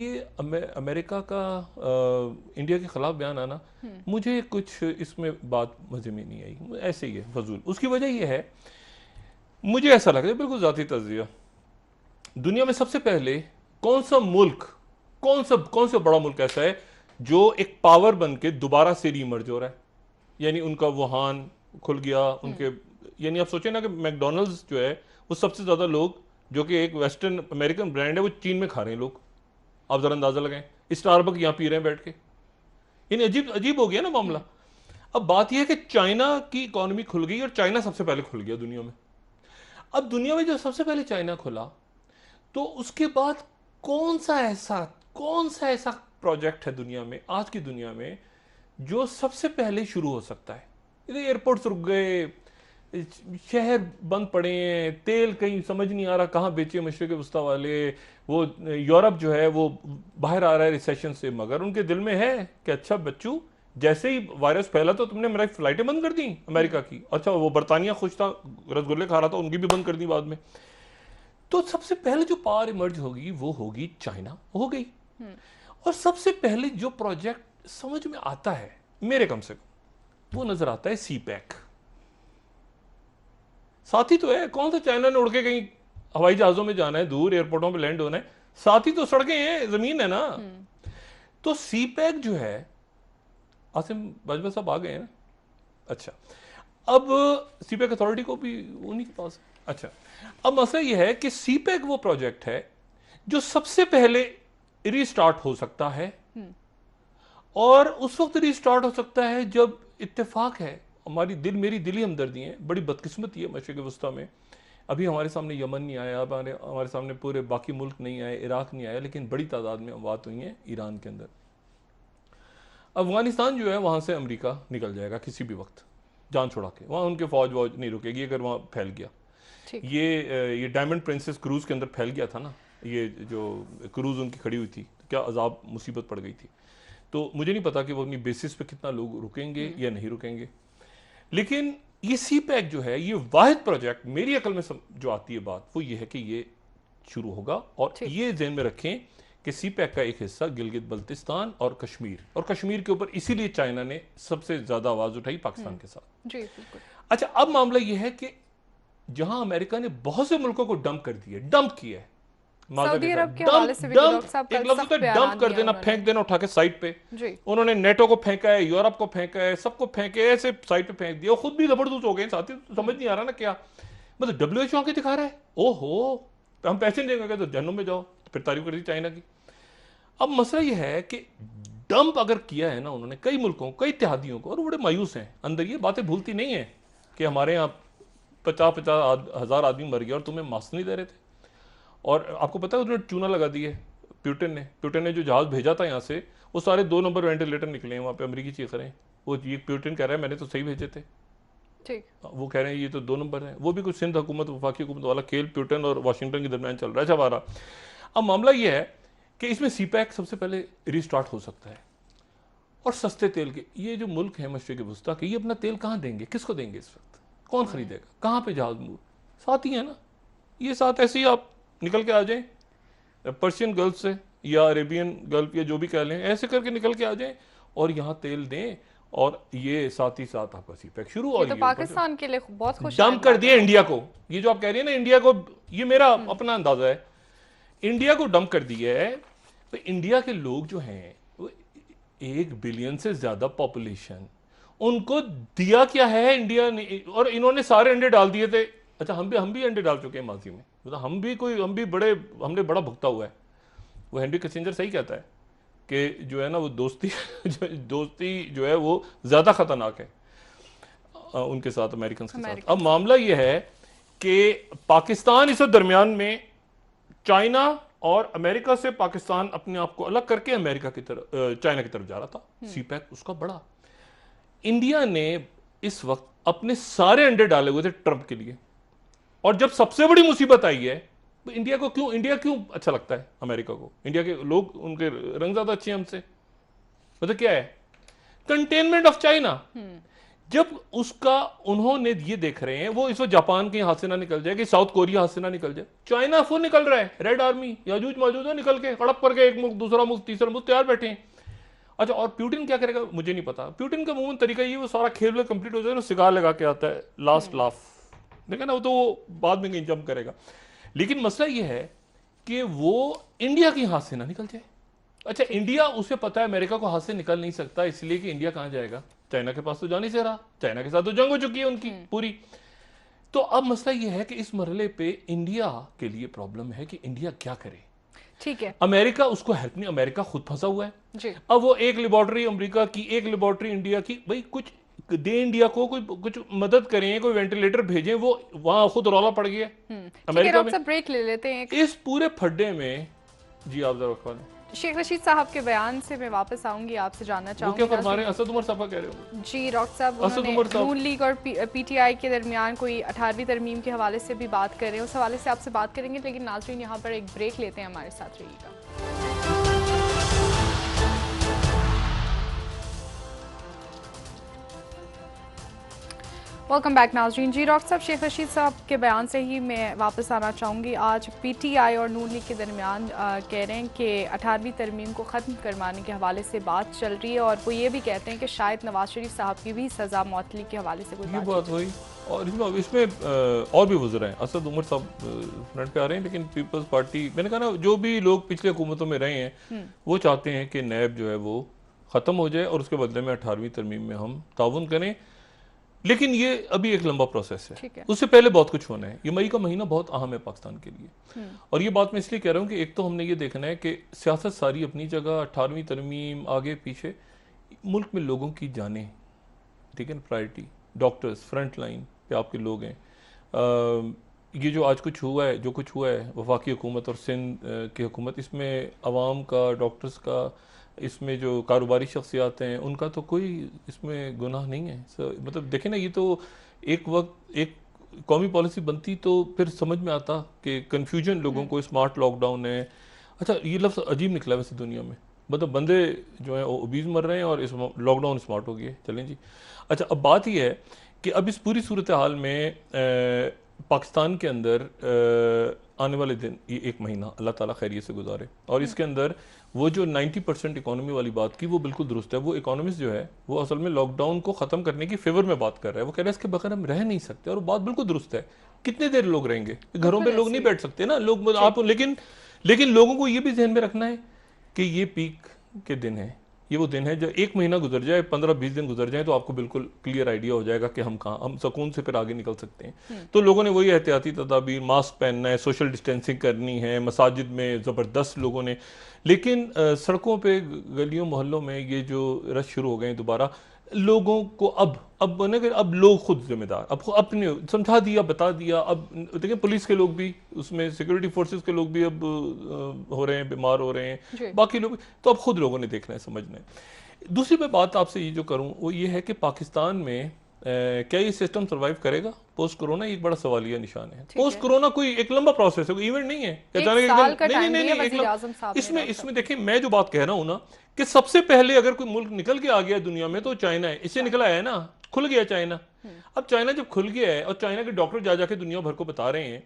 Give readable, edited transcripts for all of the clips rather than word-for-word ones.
ये अमेरिका का इंडिया के खिलाफ बयान आना, मुझे कुछ इसमें बात मजे में नहीं आई, ऐसे ही है फजूल। उसकी वजह ये है, मुझे ऐसा लगता है, बिल्कुल जाती तज्जिया, दुनिया में सबसे पहले कौन सा मुल्क, कौन सा बड़ा मुल्क ऐसा है जो एक पावर बन के दोबारा से रीमर्ज हो रहा है। यानी उनका वुहान खुल गया, उनके, यानी आप सोचें ना कि मैकडोनल्ड्स जो है वो सबसे ज्यादा लोग, जो कि एक वेस्टर्न अमेरिकन ब्रांड है, वो चीन में खा रहे हैं लोग। आप जरा अंदाजा लगाएं, स्टारबक यहां पी रहे हैं बैठ के। यानी अजीब अजीब हो गया ना मामला। अब बात यह है कि चाइना की इकोनॉमी खुल गई और चाइना सबसे पहले खुल गया दुनिया में। अब दुनिया में जब सबसे पहले चाइना खुला, तो उसके बाद कौन सा ऐसा प्रोजेक्ट है दुनिया में, आज की दुनिया में, जो सबसे पहले शुरू हो सकता है। एयरपोर्ट्स रुक गए, शहर बंद पड़े हैं, तेल कहीं समझ नहीं आ रहा कहाँ बेचे मशरिक वस्ता वाले, वो यूरोप जो है वो बाहर आ रहा है रिसेशन से, मगर उनके दिल में है कि अच्छा बच्चू, जैसे ही वायरस फैला तो तुमने मेरी फ्लाइटें बंद कर दी अमेरिका की। अच्छा, वो बरतानिया खुश था, रसगुल्ले खा रहा था, उनकी भी बंद कर दी बाद में। तो सबसे पहले जो पावर इमर्ज होगी वो होगी चाइना, हो गई। और सबसे पहले जो प्रोजेक्ट समझ में आता है मेरे कम से कम, वो नजर आता है सी पैक। साथी तो है, कौन सा चाइना ने उड़ के कहीं हवाई जहाजों में जाना है, दूर एयरपोर्टों पे लैंड होना है, साथी तो सड़कें हैं, जमीन है ना। तो सी पैक जो है, आसिम बाजवा साहब आ गए हैं। अच्छा, अब सी पैक अथॉरिटी को भी उन्हीं के पास। अच्छा, अब मसला यह है कि सी पैक वो प्रोजेक्ट है जो सबसे पहले रीस्टार्ट हो सकता है, और उस वक्त रीस्टार्ट हो सकता है जब इत्तेफाक है, मेरी दिली हमदर्दी है, बड़ी बदकिस्मती है मशरिक वस्ता में, अभी हमारे सामने यमन नहीं आया, अब हमारे सामने पूरे बाकी मुल्क नहीं आए, इराक नहीं आया, लेकिन बड़ी तादाद में अमवात हुई हैं ईरान के अंदर। अफगानिस्तान जो है, वहां से अमेरिका निकल जाएगा किसी भी वक्त जान छुड़ा के, वहां उनके फौज वौज नहीं रुकेगी अगर वहां फैल गया। ये डायमंड प्रिंसेस क्रूज के अंदर फैल गया था ना, ये जो क्रूज उनकी खड़ी हुई थी, तो क्या अजाब मुसीबत पड़ गई थी। तो मुझे नहीं पता कि वो अपनी बेसिस पे कितना लोग रुकेंगे या नहीं रुकेंगे, लेकिन ये सी पैक जो है, ये वाहिद प्रोजेक्ट मेरी अकल में जो आती है बात, वो ये है कि ये शुरू होगा। और ये ज़हन में रखें कि सी पैक का एक हिस्सा गिलगित बल्तिस्तान और कश्मीर के ऊपर इसीलिए चाइना ने सबसे ज्यादा आवाज उठाई पाकिस्तान के साथ। जी बिल्कुल। अच्छा, अब मामला यह है कि जहां अमेरिका ने बहुत से मुल्कों को डंप किया है, सऊदी अरब के हवाले से भी डॉक्टर साहब एक लफ्ज होता है डंप कर देना, फेंक देना उठा के साइड पे। उन्होंने नेटो को फेंका है, यूरोप को फेंका है, सबको फेंके, ऐसे साइड पे फेंक दिया, खुद भी जबरदस्त हो गए साथी। तो समझ नहीं आ रहा ना क्या मतलब, WHO आके दिखा रहा है, ओहो हम पैसे नहीं देंगे तो जहन्नुम में जाओ, फिर तारीफ कर दी चाइना की। अब मसला यह है कि डंप अगर किया है ना उन्होंने कई मुल्कों, कई इत्तेहादियों को, और बड़े मायूस हैं अंदर, ये बातें भूलती नहीं है कि हमारे यहाँ 50 हज़ार आदमी मर गया और तुम्हें मास्क नहीं दे रहे थे। और आपको पता है उन्होंने चूना लगा दी है प्यूटन ने जो जहाज भेजा था यहाँ से, वो सारे 2 नंबर वेंटिलेटर निकले हैं वहाँ पे, अमेरिकी चीख रहे हैं। वो ये प्यूटन कह रहा है मैंने तो सही भेजे थे, ठीक, वो कह रहे हैं ये तो 2 नंबर है। वो भी कुछ सिंध हुकूमत वफाकी हुकूमत वाला खेल प्यूटन और वाशिंगटन के दरमियान चल रहा है हमारा। अब मामला ये है कि इसमें सी पैक सबसे पहले रिस्टार्ट हो सकता है। और सस्ते तेल के ये जो मुल्क है मशरिक वस्ता के, ये अपना तेल कहाँ देंगे, किसको देंगे इस वक्त, कौन खरीदेगा, कहाँ पे जहाज मूव, साथ ही है ना ये साथ। ऐसे ही आप निकल के आ जाएं पर्शियन गल्फ से या अरेबियन गल्फ या जो भी कह लें, ऐसे करके निकल के आ जाएं और यहाँ तेल दें, और ये साथ ही साथ आपका सी पैक शुरू। और तो पाकिस्तान के लिए बहुत खुश डंप कर दिया इंडिया को, ये जो आप कह रही है ना इंडिया को, ये मेरा अपना अंदाजा है, इंडिया को डंप कर दिया है। तो इंडिया के लोग जो हैं वो 1 बिलियन से ज्यादा पॉपुलेशन, उनको दिया क्या है इंडिया ने, और इन्होंने सारे अंडे डाल दिए थे। अच्छा, हम भी अंडे डाल चुके हैं माजी में, मतलब हमने बड़ा भुगता हुआ है। वो हेनरी किसिंजर सही कहता है कि जो है ना वो दोस्ती जो है वो ज्यादा खतरनाक है उनके साथ, अमेरिकन के साथ। अब मामला ये है कि पाकिस्तान इस दरमियान में, चाइना और अमेरिका से पाकिस्तान अपने आप को अलग करके अमेरिका की तरफ, चाइना की तरफ जा रहा था। सी पैक उसका बड़ा, इंडिया ने इस वक्त अपने सारे अंडे डाले हुए थे ट्रंप के लिए। और जब सबसे बड़ी मुसीबत आई है तो इंडिया क्यों अच्छा लगता है अमेरिका को, इंडिया के लोग, उनके रंग ज्यादा अच्छे हैं हमसे। मतलब क्या है, कंटेनमेंट ऑफ चाइना। जब उसका उन्होंने ये देख रहे हैं, वो इस वक्त जापान के हाथ से ना निकल जाए, कि साउथ कोरिया हाथ से ना निकल जाए, चाइना फुल निकल रहा है, रेड आर्मी याजूज माजूज है, निकल के हड़प करके एक मुल्क दूसरा मुल्क तीसरा मुल्क तैयार बैठे हैं। अच्छा, और प्यूटिन क्या करेगा मुझे नहीं पता। प्यूटिन का अमूमन तरीका ये, वो सारा खेल कंप्लीट हो जाए, सिगार लगा के आता है, लास्ट लाफ, देखा ना, वो तो वो बाद में कहीं जंप करेगा। लेकिन मसला ये है कि वो इंडिया के हाथ से ना निकल जाए। अच्छा, इंडिया, उसे पता है अमेरिका को हाथ से निकल नहीं सकता, इसलिए कि इंडिया कहां जाएगा, चाइना के पास तो जा नहीं से रहा, चाइना के साथ तो जंग हो चुकी है उनकी पूरी। तो अब मसला यह है कि इस मरहले पे इंडिया के लिए प्रॉब्लम है कि इंडिया क्या करे। ठीक है, अमेरिका उसको हेल्प नहीं, अमेरिका खुद फंसा हुआ है जी। अब वो एक लेबोरेटरी अमेरिका की, एक लेबोरेटरी इंडिया की, भाई कुछ दे इंडिया को, कोई कुछ मदद करें, कोई वेंटिलेटर भेजें, वो वहां खुद रौला पड़ गया अमेरिका में। ब्रेक ले लेते हैं इस पूरे फड्डे में। जी आप जरा रखवा लें। शेख रशीद साहब के बयान से मैं वापस आऊंगी, आपसे जानना चाहूंगी वो क्या फरमा रहे हैं, असद उमर साहब कह रहे हो? जी डॉक्टर साहब, उन्होंने नून लीग और पीटीआई के दरमियान कोई 18वीं तरमीम के हवाले से भी बात कर रहे हैं, उस हवाले से आपसे बात करेंगे, लेकिन नाज़रीन यहाँ पर एक ब्रेक लेते हैं, हमारे साथ रहिएगा। वेलकम बैक नाज़रीन। जी डॉक्टर साहब, शेख रशीद साहब के बयान से ही मैं वापस आना चाहूँगी। आज पीटीआई और नून लीग के दरमियान कह रहे हैं कि 18वीं तरमीम को ख़त्म करवाने के हवाले से बात चल रही है, और वो ये भी कहते हैं कि शायद नवाज शरीफ साहब की भी सज़ा मौतली के हवाले से कोई बात हुई। और इसमें और भी वज़ीर हैं, असद उमर साहब फ्रंट पे आ रहे हैं, लेकिन पीपल्स पार्टी, मैंने कहा ना, जो भी लोग पिछले हुकूमतों में रहे हैं वो चाहते हैं कि नैब जो है वो ख़त्म हो जाए और उसके बदले में 18वीं तरमीम में हम ताउन करें। लेकिन ये अभी एक लंबा प्रोसेस है, उससे पहले बहुत कुछ होना है। ये मई का महीना बहुत अहम है पाकिस्तान के लिए, और ये बात मैं इसलिए कह रहा हूँ कि एक तो हमने ये देखना है कि सियासत सारी अपनी जगह, 18वीं तरमीम आगे पीछे, मुल्क में लोगों की जानें, ठीक है ना, प्रायोरिटी, डॉक्टर्स फ्रंट लाइन पे आपके लोग हैं। ये जो आज कुछ हुआ है, जो कुछ हुआ है वफाकी हुकूमत और सिंध की हुकूमत, इसमें अवाम का, डॉक्टर्स का, इसमें जो कारोबारी शख्सियात हैं उनका तो कोई इसमें गुनाह नहीं है। मतलब देखें ना, ये तो एक वक्त एक कौमी पॉलिसी बनती तो फिर समझ में आता कि कन्फ्यूजन लोगों को, स्मार्ट लॉकडाउन है। अच्छा, ये लफ्ज़ अजीब निकला वैसे दुनिया में, मतलब बंदे जो हैं ओबीज मर रहे हैं और इस लॉकडाउन स्मार्ट हो गया। चलें जी। अच्छा, अब बात यह है कि अब इस पूरी सूरत हाल में पाकिस्तान के अंदर आने वाले दिन, ये एक महीना अल्लाह ताला खैरियत से गुजारे, और इसके अंदर वो जो 90% इकोनॉमी वाली बात की, वो बिल्कुल दुरुस्त है। वो इकोनॉमिस्ट जो है वो असल में लॉकडाउन को ख़त्म करने की फेवर में बात कर रहा है, वो कह रहा है इसके बगैर हम रह नहीं सकते, और वो बात बिल्कुल दुरुस्त है। कितने देर लोग रहेंगे, घरों पे लोग नहीं बैठ सकते ना लोग, आप, लेकिन लोगों को ये भी ध्यान में रखना है कि ये पीक के दिन है, ये वो दिन है जब एक महीना गुजर जाए, 15-20 दिन गुजर जाए, तो आपको बिल्कुल क्लियर आइडिया हो जाएगा कि हम कहाँ, हम सुकून से फिर आगे निकल सकते हैं। तो लोगों ने वही एहतियाती तदाबीर, मास्क पहनना है, सोशल डिस्टेंसिंग करनी है, मसाजिद में ज़बरदस्त लोगों ने, लेकिन सड़कों पे, गलियों मोहल्लों में ये जो रश शुरू हो गए हैं दोबारा, लोगों को अब लोग खुद जिम्मेदार, अब अपने समझा दिया, बता दिया। अब देखिए पुलिस के लोग भी उसमें, सिक्योरिटी फोर्सेस के लोग भी अब हो रहे हैं, बीमार हो रहे हैं, बाकी लोग, तो अब खुद लोगों ने देखना है, समझना है। दूसरी मैं बात आपसे ये जो करूं वो ये है कि पाकिस्तान में क्या ये सिस्टम सर्वाइव करेगा पोस्ट कोरोना? एक बड़ा सवालिया निशान है। पोस्ट कोरोना कोई एक लंबा प्रोसेस है, कोई इवेंट नहीं है। इसमें देखिए, मैं जो बात कह रहा हूं ना, कि सबसे पहले अगर कोई मुल्क निकल के आ गया दुनिया में तो चाइना है। इससे निकला है ना, खुल गया चाइना। अब चाइना जब खुल गया है और चाइना के डॉक्टर जा जाके दुनिया भर को बता रहे हैं,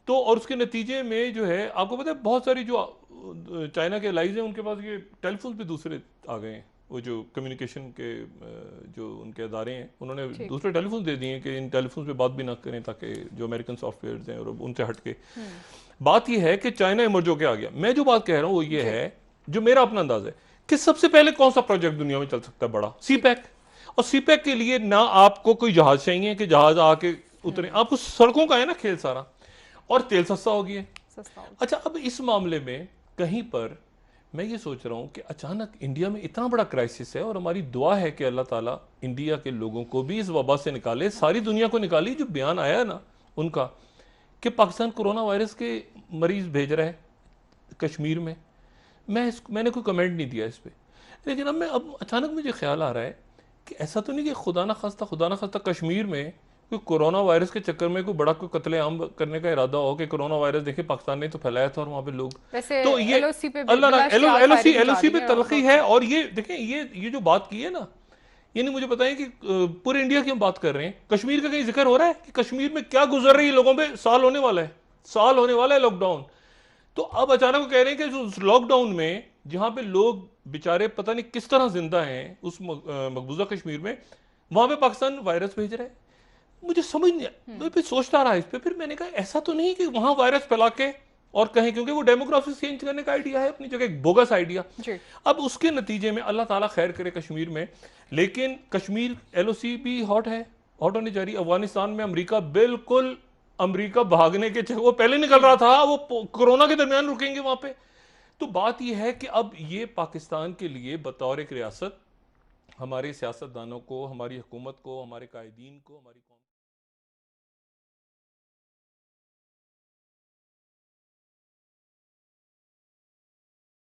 तो और उसके नतीजे में जो है, आपको पता है बहुत सारी जो चाइना के एलाइज हैं उनके पास ये टेलीफोन भी दूसरे आ गए हैं। वो जो कम्युनिकेशन के जो उनके अदारे हैं, उन्होंने दूसरे टेलीफोन दे दिए कि इन टेलीफोन पे बात भी ना करें, ताकि जो अमेरिकन सॉफ्टवेयर हैं और उनसे हट के। बात यह है कि चाइना इमर्ज होके आ गया। मैं जो बात कह रहा हूँ वो ये है, जो मेरा अपना अंदाज है, कि सबसे पहले कौन सा प्रोजेक्ट दुनिया में चल सकता है बड़ा? सीपैक। और सीपैक के लिए ना आपको कोई जहाज चाहिए कि जहाज आके उतरे, आपको सड़कों का है ना खेल सारा, और तेल सस्ता हो गया। अच्छा, अब इस मामले में कहीं पर मैं ये सोच रहा हूं कि अचानक इंडिया में इतना बड़ा क्राइसिस है, और हमारी दुआ है कि अल्लाह ताला इंडिया के लोगों को भी इस वबा से निकाले, सारी दुनिया को निकाले। जो बयान आया है ना उनका कि पाकिस्तान कोरोना वायरस के मरीज भेज रहा है कश्मीर में, मैंने कोई कमेंट नहीं दिया इस पर, लेकिन अब अचानक मुझे ख्याल आ रहा है कि ऐसा तो नहीं कि खुदा ना खास्ता कश्मीर में कोई कोरोना वायरस के चक्कर में कोई बड़ा कोई कत्लेआम करने का इरादा हो कि कोरोना वायरस देखिए पाकिस्तान ने तो फैलाया था और वहाँ पे लोग, तो ये एलओसी पे तलखी है। और ये देखें, ये जो बात की है ना, यानी मुझे बताएं कि पूरे इंडिया की हम बात कर रहे हैं, कश्मीर का कहीं जिक्र हो रहा है कि कश्मीर में क्या गुजर रही है लोगों पे? साल होने वाला है, साल होने वाला है लॉकडाउन। तो अब अचानक वो कह रहे हैं कि उस लॉकडाउन में जहां पे लोग बेचारे पता नहीं किस तरह जिंदा हैं उस मकबूजा कश्मीर में, वहां पे पाकिस्तान वायरस भेज रहा है। मुझे समझ नहीं आया, मैं फिर सोचता रहा इस पे, फिर मैंने कहा ऐसा तो नहीं कि वहां वायरस फैला के और कहें, क्योंकि वो डेमोग्राफी चेंज करने का आइडिया है अपनी जगह, एक बोगस आइडिया। जी। अब उसके नतीजे में अल्लाह ताला खैर करे कश्मीर में, लेकिन कश्मीर एलओसी भी हॉट है, हॉट होनी चाहिए। अफगानिस्तान में अमेरिका बिल्कुल, अमेरिका भागने के वो पहले निकल रहा था, वो कोरोना के दरमियान रुकेंगे वहां पे। तो बात यह है कि अब ये पाकिस्तान के लिए बतौर एक रियासत, हमारे सियासतदानों को, हमारी हुकूमत को, हमारे कायदीन को, हमारी